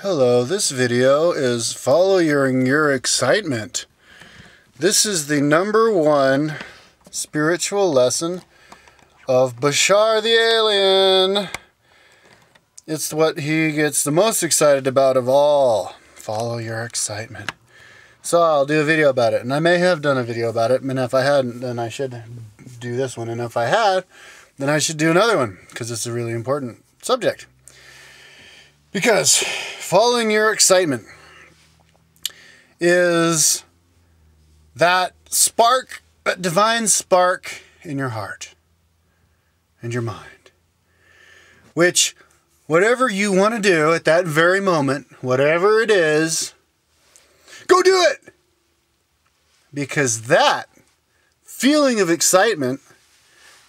Hello, this video is following your excitement. This is the #1 spiritual lesson of Bashar the alien. It's what he gets the most excited about of all. Follow your excitement. So I'll do a video about it, and I may have done a video about it, and if I hadn't, then I should do this one, and if I had, then I should do another one, because it's a really important subject. Because following your excitement is that spark, that divine spark in your heart and your mind, which whatever you want to do at that very moment, whatever it is, go do it! Because that feeling of excitement,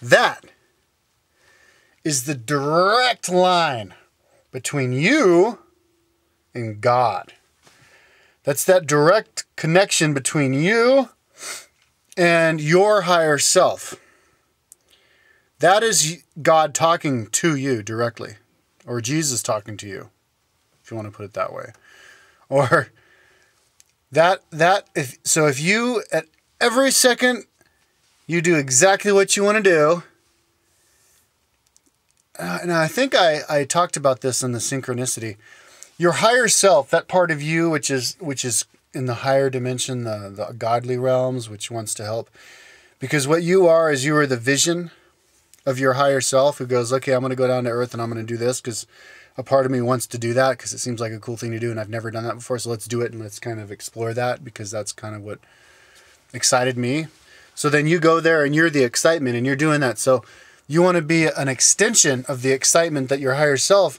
that is the direct line between you and God. That's that direct connection between you and your higher self. That is God talking to you directly, or Jesus talking to you, if you want to put it that way. Or if you at every second you do exactly what you want to do. And I think I talked about this in the synchronicity. Your higher self, that part of you which is in the higher dimension, the godly realms, which wants to help. Because what you are is you are the vision of your higher self who goes, okay, I'm going to go down to earth and I'm going to do this because a part of me wants to do that because it seems like a cool thing to do and I've never done that before, so let's do it and let's kind of explore that because that's kind of what excited me. So then you go there and you're the excitement and you're doing that. So you want to be an extension of the excitement that your higher self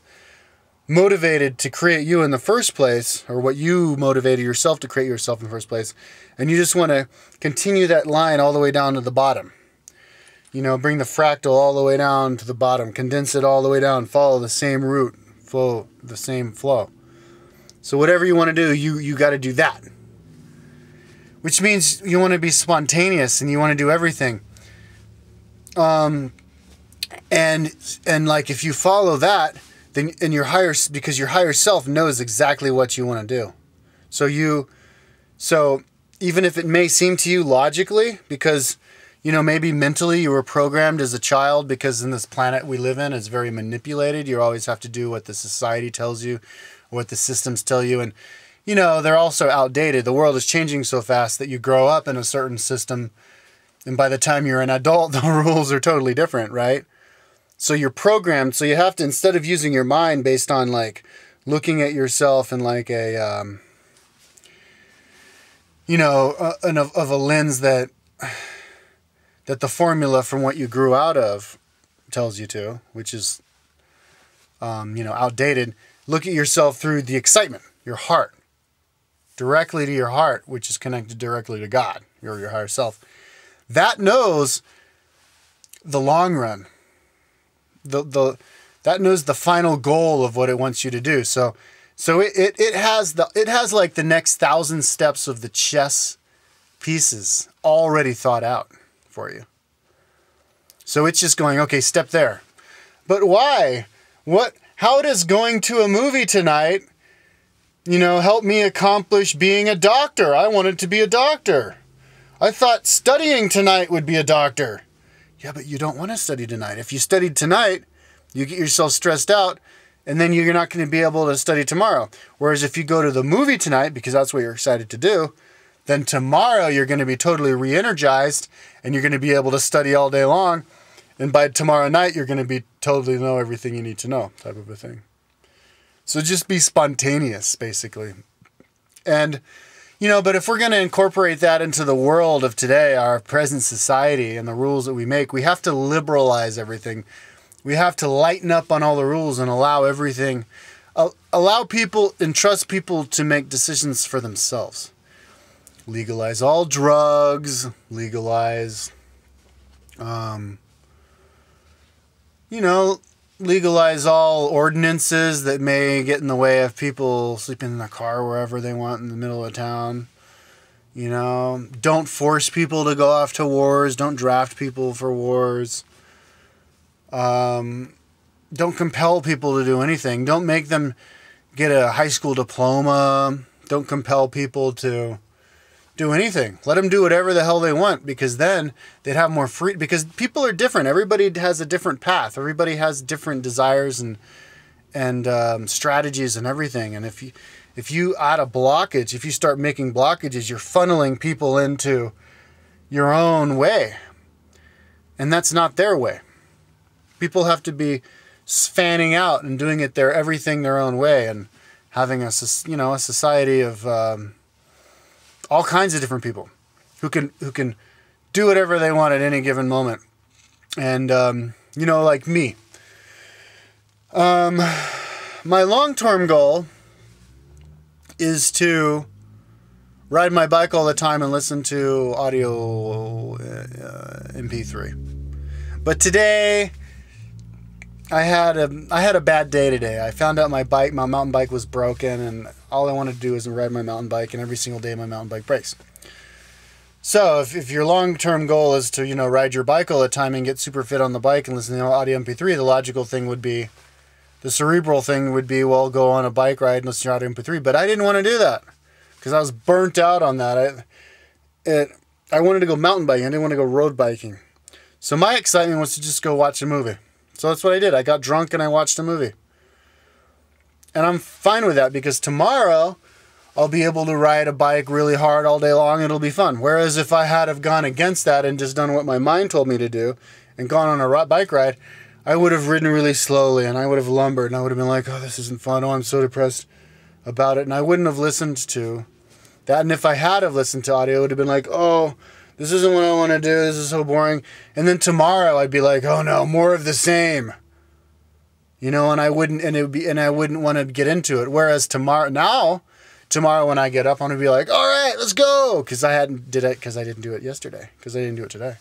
motivated to create you in the first place, or what you motivated yourself to create yourself in the first place. And you just want to continue that line all the way down to the bottom. You know, bring the fractal all the way down to the bottom, condense it all the way down, follow the same route, follow the same flow. So whatever you want to do, you got to do that. Which means you want to be spontaneous and you want to do everything. And like if you follow that, then because your higher self knows exactly what you want to do. So even if it may seem to you logically, because you know maybe mentally you were programmed as a child, because in this planet we live in is very manipulated. You always have to do what the society tells you, or what the systems tell you, and you know they're also outdated. The world is changing so fast that you grow up in a certain system, and by the time you're an adult, the rules are totally different, right? So you're programmed, so you have to, instead of using your mind based on like looking at yourself in like a, of a lens that the formula from what you grew out of tells you to, which is, outdated. Look at yourself through the excitement, your heart, directly to your heart, which is connected directly to God, your higher self. That knows the long run. That knows the final goal of what it wants you to do. So it has like the next 1,000 steps of the chess pieces already thought out for you. So it's just going, okay, step there. But why? How does going to a movie tonight, help me accomplish being a doctor? I wanted to be a doctor. I thought studying tonight would be a doctor. Yeah, but you don't want to study tonight. If you studied tonight, you get yourself stressed out, and then you're not going to be able to study tomorrow. Whereas if you go to the movie tonight, because that's what you're excited to do, then tomorrow you're going to be totally re-energized, and you're going to be able to study all day long, and by tomorrow night you're going to be totally know everything you need to know, type of a thing. So just be spontaneous, basically. And but if we're going to incorporate that into the world of today, our present society and the rules that we make, we have to liberalize everything. We have to lighten up on all the rules and allow everything, allow people and trust people to make decisions for themselves. Legalize all drugs, legalize, legalize all ordinances that may get in the way of people sleeping in their car wherever they want in the middle of town. Don't force people to go off to wars. Don't draft people for wars. Don't compel people to do anything. Don't make them get a high school diploma. Don't compel people to do anything. Let them do whatever the hell they want, because then they'd have more free, because people are different. Everybody has a different path. Everybody has different desires and strategies and everything. And if you add a blockage, if you start making blockages, you're funneling people into your own way. And that's not their way. People have to be fanning out and doing it everything their own way, and having a society of all kinds of different people who can do whatever they want at any given moment. And like me. My long-term goal is to ride my bike all the time and listen to audio MP3. But today I had a bad day today. I found out my mountain bike was broken, and all I wanted to do is ride my mountain bike, and every single day my mountain bike breaks. So if your long-term goal is to, ride your bike all the time and get super fit on the bike and listen to audio MP3, the logical thing would be, the cerebral thing would be, well, go on a bike ride and listen to audio MP3. But I didn't want to do that because I was burnt out on that. I wanted to go mountain biking. I didn't want to go road biking. So my excitement was to just go watch a movie. So that's what I did. I got drunk and I watched a movie. And I'm fine with that, because tomorrow I'll be able to ride a bike really hard all day long. It'll be fun. Whereas if I had have gone against that and just done what my mind told me to do and gone on a bike ride, I would have ridden really slowly, and I would have lumbered, and I would have been like, oh, this isn't fun. Oh, I'm so depressed about it. And I wouldn't have listened to that. And if I had have listened to audio, it would have been like, oh, this isn't what I want to do. This is so boring. And then tomorrow I'd be like, oh no, more of the same. And I wouldn't want to get into it. Whereas tomorrow when I get up, I'm going to be like, all right, let's go. Because I didn't do it yesterday. Because I didn't do it today.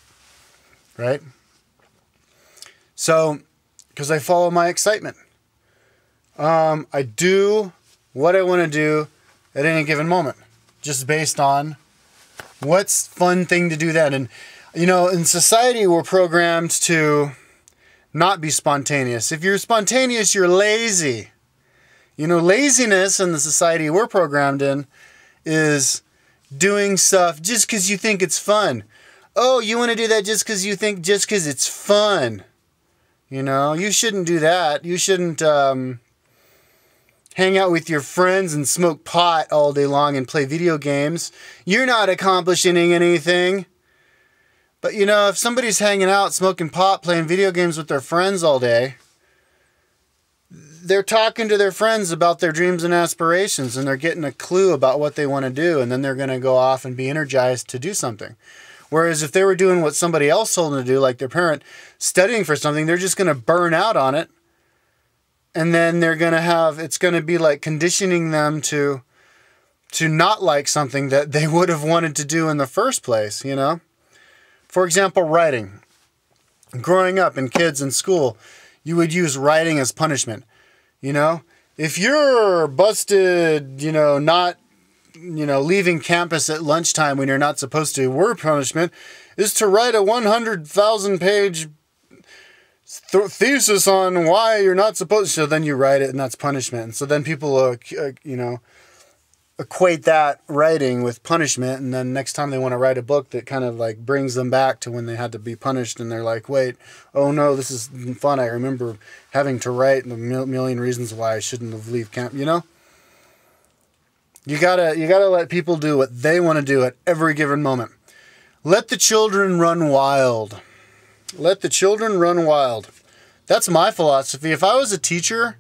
Right? So, because I follow my excitement. I do what I want to do at any given moment. Just based on what's fun thing to do then. And, in society, we're programmed to not be spontaneous. If you're spontaneous, you're lazy. Laziness in the society we're programmed in is doing stuff just because you think it's fun. Oh, you want to do that just because it's fun. You shouldn't do that. You shouldn't hang out with your friends and smoke pot all day long and play video games. You're not accomplishing anything. But, if somebody's hanging out, smoking pot, playing video games with their friends all day, they're talking to their friends about their dreams and aspirations, and they're getting a clue about what they want to do, and then they're going to go off and be energized to do something. Whereas if they were doing what somebody else told them to do, like their parent, studying for something, they're just going to burn out on it. And then it's going to be like conditioning them to not like something that they would have wanted to do in the first place, For example, writing. Growing up in kids in school, you would use writing as punishment. If you're busted, not leaving campus at lunchtime when you're not supposed to, word punishment is to write a 100,000 page thesis on why you're not supposed to. So then you write it, and that's punishment. And so then people, equate that writing with punishment. And then next time they want to write a book that kind of like brings them back to when they had to be punished, and they're like, wait, oh no, this is fun. I remember having to write a million reasons why I shouldn't have left camp, You gotta let people do what they want to do at every given moment. Let the children run wild. Let the children run wild. That's my philosophy. If I was a teacher,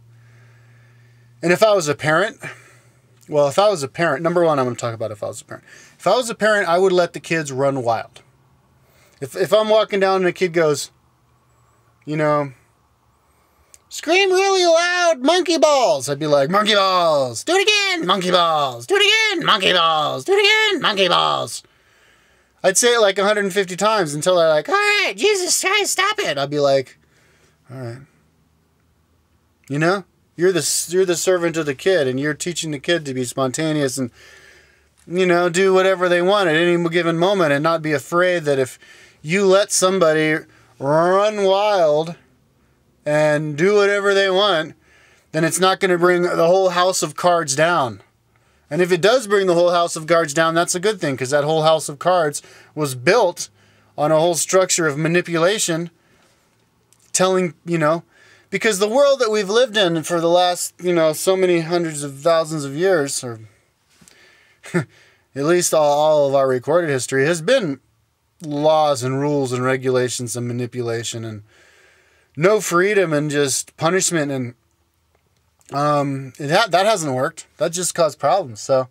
and if I was a parent, number one, I'm going to talk about if I was a parent. If I was a parent, I would let the kids run wild. If I'm walking down and a kid goes, scream really loud, monkey balls. I'd be like, monkey balls. Do it again, monkey balls. Do it again, monkey balls. Do it again, monkey balls. I'd say it like 150 times until they're like, all right, Jesus Christ, stop it. I'd be like, all right. You're the servant of the kid, and you're teaching the kid to be spontaneous and, do whatever they want at any given moment, and not be afraid that if you let somebody run wild and do whatever they want, then it's not going to bring the whole house of cards down. And if it does bring the whole house of cards down, that's a good thing, because that whole house of cards was built on a whole structure of manipulation, telling, because the world that we've lived in for the last, so many hundreds of thousands of years, or at least all of our recorded history, has been laws and rules and regulations and manipulation and no freedom and just punishment, and that hasn't worked. That just caused problems. So,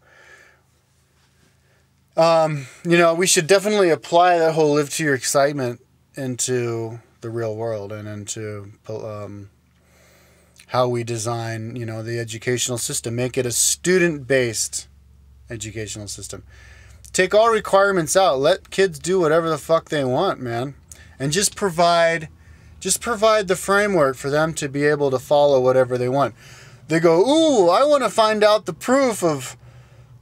we should definitely apply that whole live to your excitement into the real world and into how we design, the educational system. Make it a student-based educational system. Take all requirements out. Let kids do whatever the fuck they want, man. And just provide the framework for them to be able to follow whatever they want. They go, ooh, I want to find out the proof of,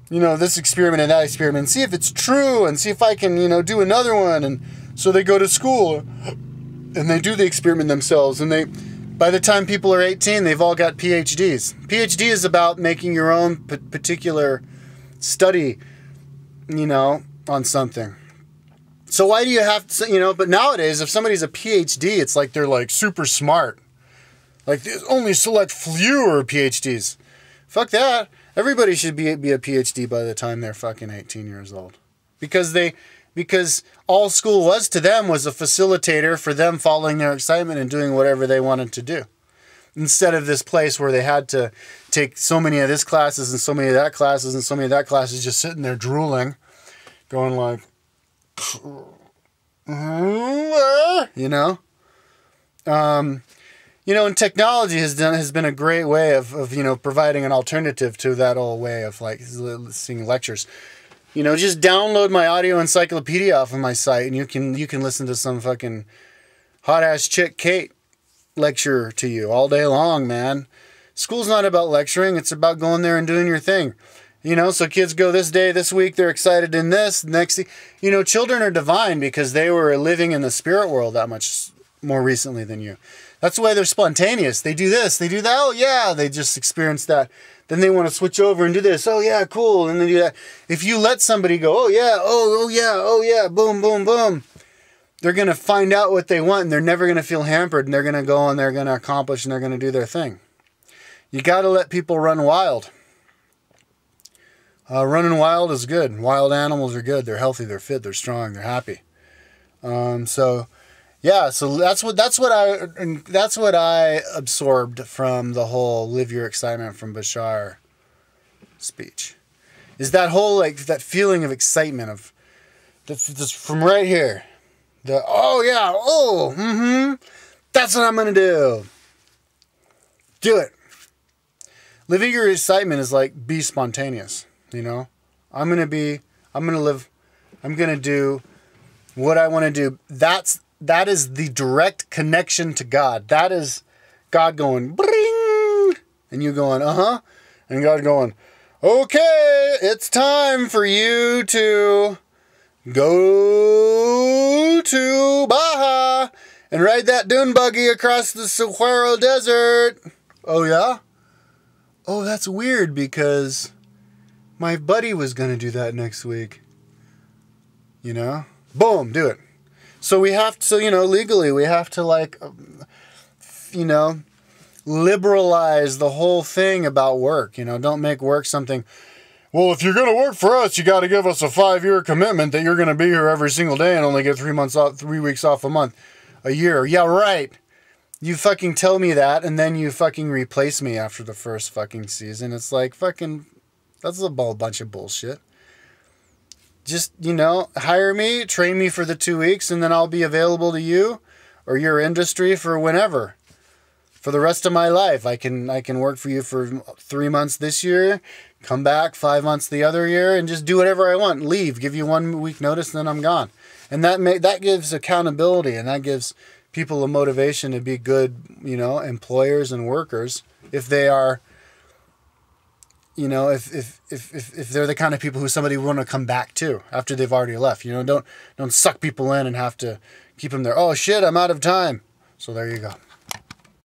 this experiment and that experiment, and see if it's true, and see if I can, do another one. And so they go to school, and they do the experiment themselves, and by the time people are 18, they've all got PhDs. PhD is about making your own particular study, on something. So why do you have to, but nowadays, if somebody's a PhD, it's like they're like super smart. Like, there's only select fewer PhDs. Fuck that. Everybody should be a PhD by the time they're fucking 18 years old. Because all school was to them was a facilitator for them following their excitement and doing whatever they wanted to do. Instead of this place where they had to take so many of this classes and so many of that classes and so many of that classes, just sitting there drooling, going like, and technology has been a great way of providing an alternative to that old way of like seeing lectures. Just download my audio encyclopedia off of my site, and you can listen to some fucking hot ass chick Kate lecture to you all day long, man. School's not about lecturing; it's about going there and doing your thing. So kids go this day, this week, they're excited in this. Next thing, children are divine because they were living in the spirit world that much more recently than you. That's why they're spontaneous. They do this, they do that. Oh yeah, they just experience that. Then they want to switch over and do this. Oh yeah, cool. And they do that. If you let somebody go, oh yeah, oh yeah, oh yeah, boom, boom, boom, they're going to find out what they want, and they're never going to feel hampered, and they're going to go and they're going to accomplish and they're going to do their thing. You got to let people run wild. Running wild is good. Wild animals are good. They're healthy. They're fit. They're strong. They're happy. So that's what I absorbed from the whole "Live Your Excitement" from Bashar speech. Is that whole that feeling of excitement of just from right here. That's what I'm gonna do. Do it. Living your excitement is like be spontaneous. I'm going to do what I want to do. That is the direct connection to God. That is God going, bring, and you going, and God going, okay, it's time for you to go to Baja and ride that dune buggy across the Sahara Desert. Oh, yeah? Oh, that's weird because my buddy was going to do that next week. Boom, do it. So we have to, legally, we have to liberalize the whole thing about work. Don't make work something, well, if you're going to work for us, you got to give us a 5-year commitment that you're going to be here every single day and only get 3 weeks off a year. Yeah, right. You fucking tell me that, and then you fucking replace me after the first fucking season. It's like fucking... That's a bunch of bullshit. Just, hire me, train me for the 2 weeks, and then I'll be available to you or your industry for whenever. For the rest of my life. I can work for you for 3 months this year, come back 5 months the other year, and just do whatever I want. Leave, give you 1 week notice, and then I'm gone. And that gives accountability, and that gives people a motivation to be good, employers and workers if they are... if they're the kind of people who somebody want to come back to after they've already left, don't suck people in and have to keep them there. Oh shit, I'm out of time. So there you go.